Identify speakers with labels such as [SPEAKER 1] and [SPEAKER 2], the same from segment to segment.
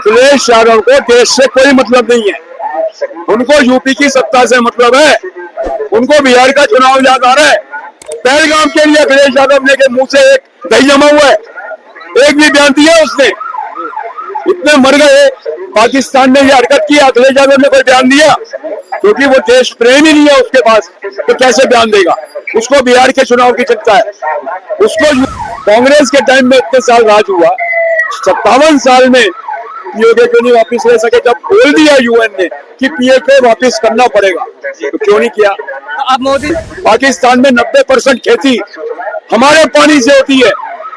[SPEAKER 1] अखिलेश यादव को देश से कोई मतलब नहीं है, उनको यूपी की सत्ता से मतलब है। उनको बिहार का चुनाव याद आ रहा है। पहलगाम के लिए अखिलेश यादव ने के मुंह से एक दही जमा हुआ है, एक भी बयान दिया उसने? इतने मर गए, पाकिस्तान ने ये हरकत की, अखिलेश यादव ने कोई बयान दिया? क्योंकि वो देश प्रेम ही नहीं है उसके पास, तो कैसे बयान देगा? उसको बिहार के चुनाव की चिंता है। उसको कांग्रेस के टाइम में इतने साल राज हुआ, 57 साल में पीओके क्यों नहीं वापिस ले सके? जब बोल दिया यूएन ने कि पीओके वापिस करना पड़ेगा, तो क्यों नहीं किया?
[SPEAKER 2] अब मोदी
[SPEAKER 1] पाकिस्तान में 90% खेती हमारे पानी से होती है,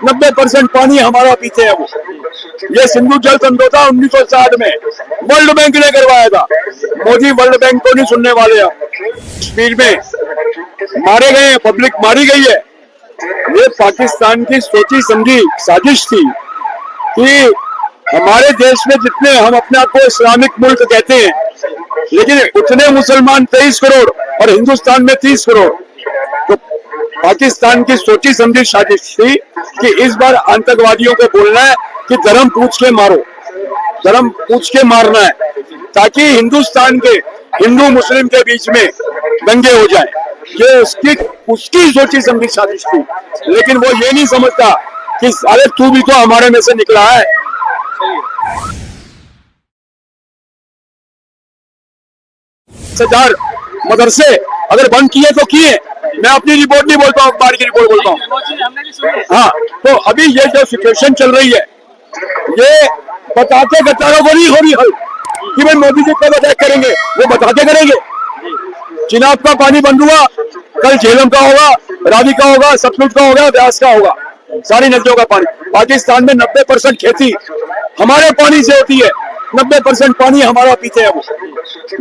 [SPEAKER 1] 90% पानी हमारा पीते हैं वो। ये सिंधु जल समझौता 1960 में वर्ल्ड बैंक ने करवाया था। मोदी वर्ल्ड बैंक को नहीं सुनने वाले। अब कश्मीर में मारे गए हैं, पब्लिक मारी गई है। ये पाकिस्तान की सोची समझी साजिश थी कि हमारे देश में जितने हम अपने आप को इस्लामिक मुल्क कहते हैं, लेकिन उतने मुसलमान 23 करोड़ और हिंदुस्तान में 30 करोड़। तो पाकिस्तान की सोची समझी साजिश थी कि इस बार आतंकवादियों को बोलना है कि धर्म पूछ के मारो, धर्म पूछ के मारना है, ताकि हिंदुस्तान के हिंदू मुस्लिम के बीच में दंगे हो जाए। ये उसकी सोची समझी साजिश थी। लेकिन वो ये नहीं समझता कि अरे तू भी तो हमारे में से निकला है। हजार मदरसे अगर बंद किए तो किए, मैं अपनी रिपोर्ट नहीं बोलता हूँ, अखबार की रिपोर्ट बोलता हूँ। हाँ, तो अभी ये जो सिचुएशन चल रही है, ये बताते गद्दारों को नहीं हो रही हल कि भाई मोदी जी कब अटैक करेंगे, वो बताते करेंगे। चिनाब का पानी बंद हुआ, कल झेलम का होगा, रावी का होगा, सतलुज का होगा, ब्यास का होगा, सारी नदियों का पानी। पाकिस्तान में 90% खेती हमारे पानी से होती है, 90% पानी हमारा पीते हैं वो।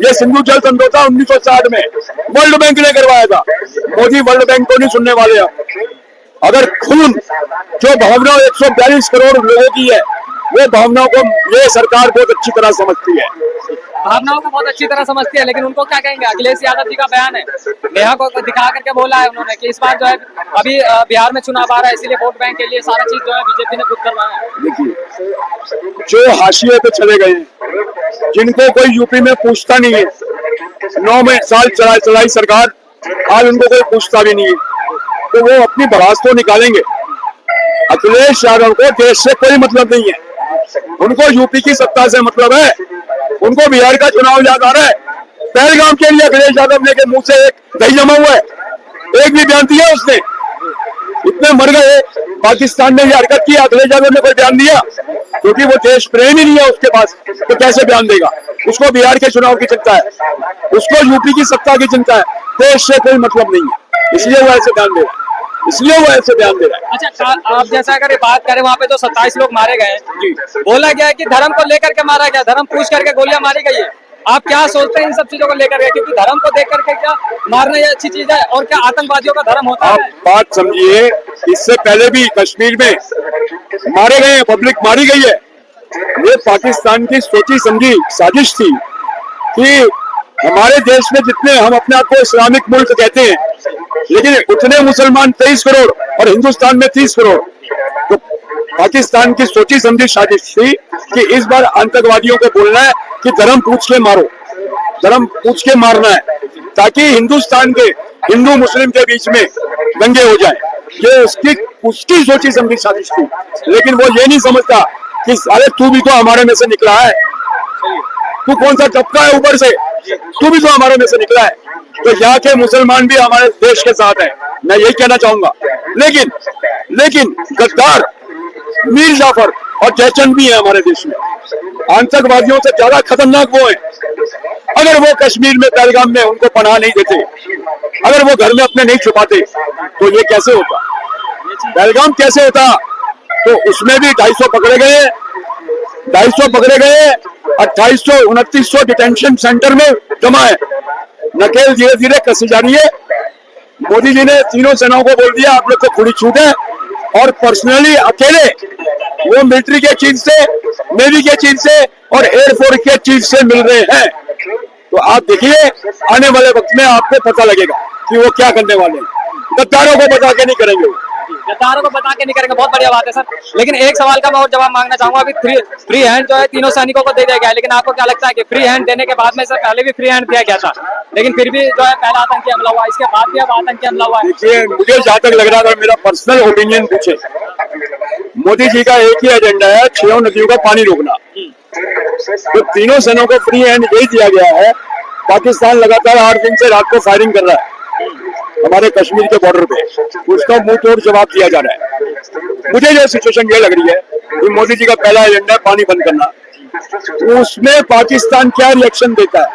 [SPEAKER 1] ये सिंधु जल समझौता 1960 में वर्ल्ड बैंक ने करवाया था। मोदी वर्ल्ड बैंक को नहीं सुनने वाले। अगर खून जो भावना 142 करोड़ लोगों की है, वो भावनाओं को ये सरकार बहुत अच्छी तरह समझती है।
[SPEAKER 2] भावनाओं को बहुत अच्छी तरह समझती है, लेकिन उनको क्या कहेंगे? अखिलेश यादव जी का बयान है, नेहा को दिखा करके बोला है उन्होंने कि इस बार जो है अभी बिहार में चुनाव आ रहा है, इसीलिए वोट बैंक के लिए सारा चीज जो है बीजेपी ने खुद करवाया है।
[SPEAKER 1] देखिए, जो हाशिए पे चले गए, जिनको कोई यूपी में पूछता नहीं है, 9 साल चलाई सरकार, आज उनको कोई पूछता भी नहीं है, तो वो अपनी भड़ास तो निकालेंगे। अखिलेश यादव को देश से कोई मतलब नहीं है, उनको यूपी की सत्ता से मतलब है। उनको बिहार का चुनाव याद आ रहा है। पहलगाम के लिए अखिलेश यादव ने के मुंह से एक दही जमा हुआ है, एक भी बयान दिया उसने? इतने मर गए, पाकिस्तान ने ये हरकत की, अखिलेश यादव ने कोई बयान दिया? क्योंकि वो देश प्रेम ही नहीं है उसके पास, तो कैसे बयान देगा? उसको बिहार के चुनाव की चिंता है, उसको यूपी की सत्ता की चिंता है, देश से कोई मतलब नहीं है, इसलिए वो ऐसे बयान दे रहा है, इसलिए वो ऐसे बयान दे रहा है।
[SPEAKER 2] अच्छा, आप जैसा अगर बात करें, वहाँ पे जो 27 लोग मारे गए, बोला गया है कि धर्म को लेकर के मारा गया, धर्म पूछ करके गोलियां मारी गई है। आप क्या सोचते हैं इन सब चीजों को लेकर के? क्योंकि धर्म को देख करके क्या मारना ये अच्छी चीज है? और क्या आतंकवादियों का धर्म होता है?
[SPEAKER 1] आप बात समझिए, इससे पहले भी कश्मीर में मारे गए, पब्लिक मारी गई है। ये पाकिस्तान की सोची समझी साजिश थी कि हमारे देश में जितने हम अपने आप को इस्लामिक मुल्क कहते हैं, लेकिन उतने मुसलमान 23 करोड़ और हिंदुस्तान में 30 करोड़। तो पाकिस्तान की सोची समझी साजिश थी कि इस बार आतंकवादियों को बोलना है कि धर्म पूछ के मारो, धर्म पूछ के मारना है, ताकि हिंदुस्तान के हिंदू मुस्लिम के बीच में दंगे हो जाए। ये उसकी सोची समझी साजिश थी। लेकिन वो ये नहीं समझता कि अरे तू भी तो हमारे में से निकला है, तू कौन सा टपका है ऊपर से, तू भी तो हमारे में से निकला है। तो यहाँ के मुसलमान भी हमारे देश के साथ हैं, मैं यही कहना चाहूंगा। लेकिन गद्दार मीर जाफर और जयचंद भी है हमारे देश में। आतंकवादियों से ज्यादा खतरनाक वो हैं। अगर वो कश्मीर में पहलगाम में उनको पनाह नहीं देते, अगर वो घर में अपने नहीं छुपाते, तो ये कैसे होता? पहलगाम कैसे होता? तो उसमें भी 250 पकड़े गए, 250 पकड़े गए, 2800-2900 डिटेंशन सेंटर में जमा है। नकेल धीरे धीरे कसी जा रही है। मोदी जी ने तीनों सेनाओं को बोल दिया आप लोग को खुली छूट है, और पर्सनली अकेले वो मिलिट्री के चीफ से, नेवी के चीफ से और एयरफोर्स के चीफ से मिल रहे हैं। तो आप देखिए, आने वाले वक्त में आपको पता लगेगा कि वो क्या करने वाले हैं। गद्दारों को बता के नहीं करेंगे।
[SPEAKER 2] गद्दारों को बता के नहीं करेंगे, बहुत बढ़िया बात है सर। लेकिन एक सवाल का मैं और जवाब मांगना चाहूंगा, अभी फ्री हैंड जो है तीनों सैनिकों को दे दिया गया है, लेकिन आपको क्या लगता है कि फ्री हैंड देने के बाद में सर पहले भी फ्री हैंड दिया गया था, लेकिन फिर भी जो है पहला आतंकी हमला हुआ, इसके बाद भी अब आतंकी हमला हुआ है?
[SPEAKER 1] देखिए, मुझे जहाँ तक लग रहा था, मेरा पर्सनल ओपिनियन पूछे, मोदी जी का एक ही एजेंडा है, 6 नदियों का पानी रोकना। तो तीनों सेनाओं को फ्री हैंड यही दिया गया है। पाकिस्तान लगातार 8 दिन से रात को फायरिंग कर रहा है हमारे कश्मीर के बॉर्डर पे, उसका मुंह तोड़ जवाब दिया जा रहा है। मुझे जो सिचुएशन ये लग रही है कि मोदी जी का पहला एजेंडा है पानी बंद करना, उसमें पाकिस्तान क्या रिएक्शन देता है,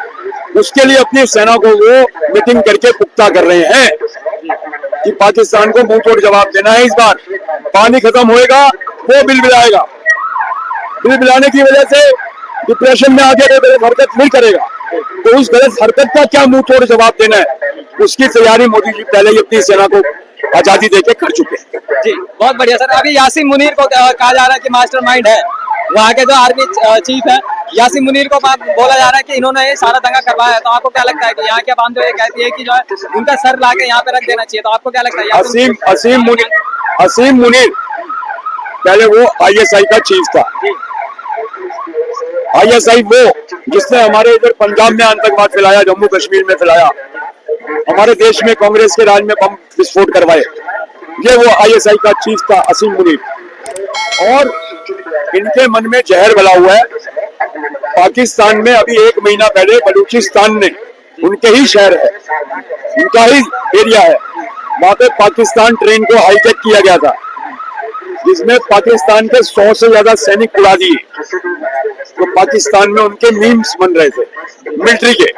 [SPEAKER 1] उसके लिए अपनी सेना को वो मीटिंग करके पुख्ता कर रहे हैं कि पाकिस्तान को मुंह तोड़ जवाब देना है। इस बार पानी खत्म होएगा, वो बिल बिलाएगा, बिल बिलाने की वजह से डिप्रेशन में आगे गलत हरकत नहीं करेगा, तो उस गलत हरकत का क्या मुंह तोड़ जवाब देना है, उसकी तैयारी मोदी जी पहले ही अपनी सेना को आजादी देके कर चुके हैं।
[SPEAKER 2] जी बहुत बढ़िया सर। अभी यासीन मुनीर को कहा जा रहा है कि मास्टरमाइंड है, वहाँ के जो आर्मी चीफ है यासीन मुनीर को बोला जा रहा है कि इन्होंने ये सारा दंगा करवाया है। तो आपको क्या लगता है कि यहाँ के आवाम जो ये कहती है कि जो है उनका सर लाके यहाँ पे रख देना चाहिए, तो आपको क्या लगता है?
[SPEAKER 1] असीम मुनीर पहले वो ISI का चीफ था। ISI वो जिसने हमारे इधर पंजाब में आतंकवाद फैलाया, जम्मू कश्मीर में फैलाया, हमारे देश में कांग्रेस के राज में बम विस्फोट करवाए, ये वो ISI का चीफ था असीम मुनीर। और इनके मन में जहर भला हुआ है। पाकिस्तान में अभी 1 महीना पहले बलूचिस्तान ने, उनके ही शहर है, उनका ही एरिया है, वहां पे पाकिस्तान ट्रेन को हाईजैक किया गया था, जिसमें पाकिस्तान के 100 से ज्यादा सैनिक उड़ा दिए। तो पाकिस्तान में उनके मीम्स बन रहे थे मिलिट्री के,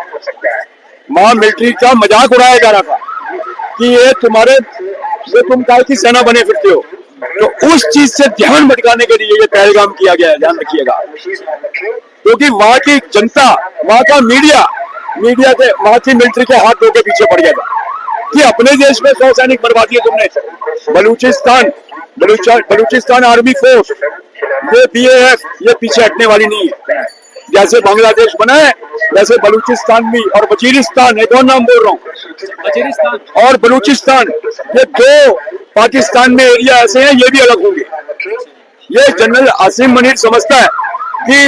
[SPEAKER 1] वहां मिलिट्री का मजाक उड़ाया जा रहा था कि ये तुम काय की सेना बने फिरते हो। तो उस चीज से ध्यान भटकाने के लिए ये पहलगाम किया गया है, ध्यान रखिएगा। क्योंकि वहां की जनता, वहां का मीडिया के, वहां की मिलिट्री के हाथ धो के पीछे पड़ गया था कि अपने देश में 100 सैनिक बर्बाद किए तुमने। बलूचिस्तान आर्मी फोर्स, ये BAF, ये पीछे हटने वाली नहीं है। जैसे बांग्लादेश बना है वैसे बलूचिस्तान भी, और वजीरिस्तान, एक और नाम बोल रहा हूँ, वजीरिस्तान और बलूचिस्तान, ये 2 पाकिस्तान में एरिया ऐसे हैं, ये भी अलग होंगे। ये जनरल आसिम मुनीर समझता है कि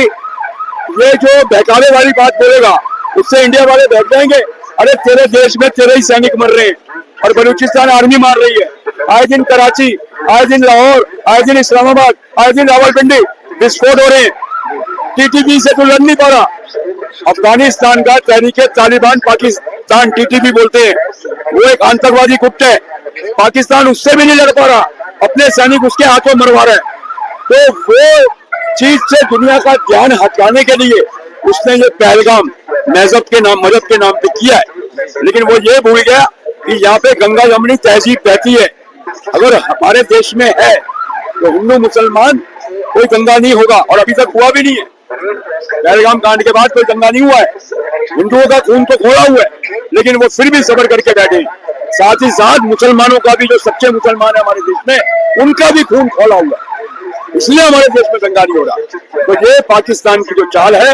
[SPEAKER 1] ये जो बहकावे वाली बात बोलेगा उससे इंडिया वाले बहक जाएंगे। अरे तेरे देश में तेरे ही सैनिक मर रहे हैं और बलूचिस्तान आर्मी मार रही है। आए दिन कराची, आए दिन लाहौर, आए दिन इस्लामाबाद, आए दिन रावलपिंडी विस्फोट हो रहे हैं। TTP से तो लड़ नहीं पा रहा। अफगानिस्तान का तहरीके तालिबान, पाकिस्तान TTP बोलते हैं, वो एक आतंकवादी गुट है। पाकिस्तान उससे भी नहीं लड़ पा रहा, अपने सैनिक उसके हाथों मरवा रहे हैं। तो वो चीज से दुनिया का ध्यान हटाने के लिए उसने ये पहलगाम मजहब के नाम पे किया है। लेकिन वो ये भूल गया कि यहाँ पे गंगा यमुनी तहजीब बहती है। अगर हमारे देश में है तो हिंदू मुसलमान कोई दंगा नहीं होगा, और अभी तक हुआ भी नहीं है। पहलगाम कांड के बाद कोई दंगा नहीं हुआ है। हिंदुओं का खून तो खोला हुआ है, लेकिन वो फिर भी सब्र करके बैठे। साथ ही साथ मुसलमानों का भी, जो सच्चे मुसलमान है हमारे देश में, उनका भी खून खोला हुआ है, इसलिए हमारे देश में दंगा नहीं हो रहा। तो ये पाकिस्तान की जो चाल है,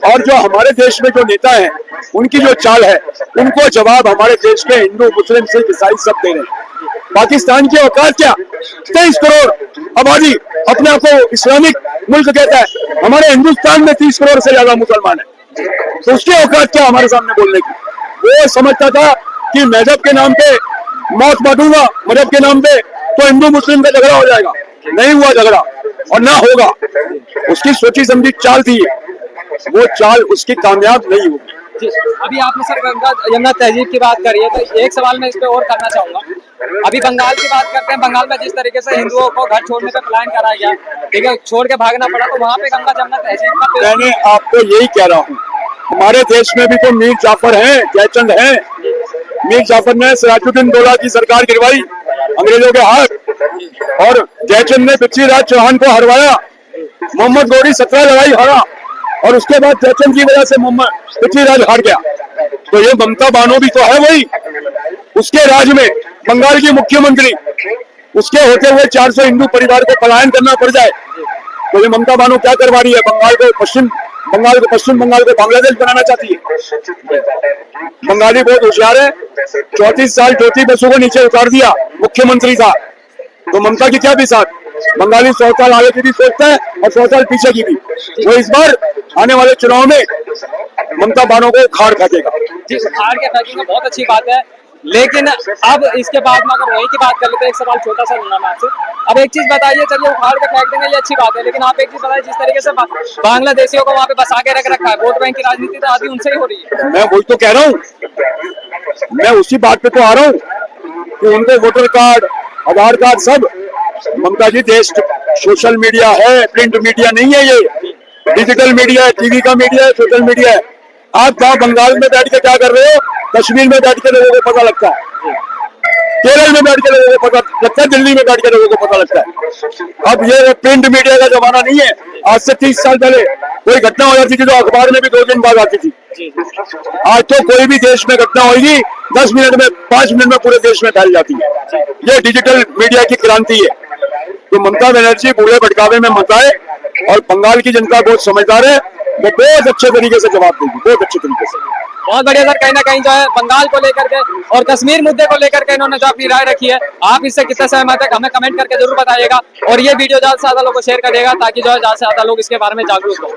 [SPEAKER 1] और जो हमारे देश में जो नेता हैं उनकी जो चाल है, उनको जवाब हमारे देश के हिंदू, मुस्लिम, सिख, ईसाई सब दे रहे हैं। पाकिस्तान की औकात क्या? 23 करोड़ आबादी, अपने आप को इस्लामिक मुल्क कहता है। हमारे हिंदुस्तान में 30 करोड़ से ज्यादा मुसलमान है, तो उसकी औकात क्या हमारे सामने बोलने की? वो समझता था कि मजहब के नाम पे मौत बांटूंगा, मजहब के नाम पे तो हिंदू मुस्लिम का झगड़ा हो जाएगा। नहीं हुआ झगड़ा और ना होगा। उसकी सोची समझी चाल थी, वो चाल उसकी कामयाब नहीं होगी।
[SPEAKER 2] अभी आपने सर गंगा यमुना तहजीब की बात करी है, तो एक सवाल मैं इस पे और करना चाहूंगा। अभी बंगाल की बात करते हैं। बंगाल में जिस तरीके से हिंदुओं को घर छोड़ने का प्लान कराया गया, ठीक है, छोड़ के भागना पड़ा, तो वहाँ पे गंगा जमुना तहजीब का
[SPEAKER 1] मैंने आपको यही कह रहा हूँ, हमारे देश में भी तो मीर जाफर हैं, जयचंद हैं। मीर जाफर ने सिराजुद्दीन दौला की सरकार गिरवाई अंग्रेजों के हाथ, और जयचंद ने पृथ्वीराज चौहान को हरवाया। मोहम्मद गौरी 17 लड़ाई हारा, और उसके बाद जयचंद की वजह से पृथ्वीराज हार गया। तो ये ममता बानो भी तो है वही, उसके राज में बंगाल की मुख्यमंत्री, उसके होते हुए 400 हिंदू परिवार को पलायन करना पड़ जाए। तो ये ममता बानो क्या करवा रही है? पश्चिम बंगाल को बांग्लादेश बनाना चाहती है। बंगाली बहुत होशियार है। 34 साल ज्योति बसु को नीचे उतार दिया, मुख्यमंत्री था, तो ममता की क्या भी साथ, बंगाली 100 साल आगे की भी सोचता है और 100 साल पीछे की भी। वो इस बार आने वाले चुनाव में ममता बानों को खाड़ फेंकेगा।
[SPEAKER 2] जी, उखाड़ के फेंकेंगे, बहुत अच्छी बात है। लेकिन अब इसके बाद में अगर वहीं की बात कर लेते हैं, एक सवाल छोटा सा लूंगा मैं आपसे। अब एक चीज बताइए, चलिए उखाड़ के फेंक देंगे ये अच्छी बात है, लेकिन आप एक चीज बताइए, जिस तरीके से बांग्लादेशियों को वहाँ पे बसा के रख रखा है, वोट बैंक की राजनीति तो आधी उनसे ही हो रही है।
[SPEAKER 1] मैं वही तो कह रहा हूँ, मैं उसी बात पे तो आ रहा हूँ कि उनके वोटर कार्ड, आधार कार्ड सब, ममता जी देश सोशल मीडिया है, प्रिंट मीडिया नहीं है, ये डिजिटल मीडिया है, टीवी का मीडिया है, सोशल मीडिया है। आप वहाँ बंगाल में बैठ के क्या कर रहे हो, कश्मीर में बैठ के लोगों को पता लगता है, केरल में बैठ के लोगों को पता लगता है, दिल्ली में बैठ के लोगों को पता लगता है। अब ये प्रिंट मीडिया का जमाना नहीं है। आज से 30 साल पहले कोई घटना हो जाती थी तो अखबार में भी 2 दिन बाद आती थी। आज तो कोई भी देश में घटना होगी 10 मिनट में, 5 मिनट में पूरे देश में फैल जाती है। ये डिजिटल मीडिया की क्रांति है। तो ममता बनर्जी बूढ़े भटकावे में मत आए, और बंगाल की जनता बहुत समझदार है, वो बहुत अच्छे तरीके से जवाब देगी, बहुत अच्छे तरीके से।
[SPEAKER 2] बहुत बढ़िया सर, कहीं ना कहीं जो है बंगाल को लेकर के और कश्मीर मुद्दे को लेकर के इन्होंने जो अपनी राय रखी है, आप इससे कितना सहमत है हमें कमेंट करके जरूर बताइएगा, और ये वीडियो ज्यादा से ज्यादा लोगों को शेयर करिएगा ताकि जो है ज्यादा से ज्यादा लोग इसके बारे में जागरूक हो।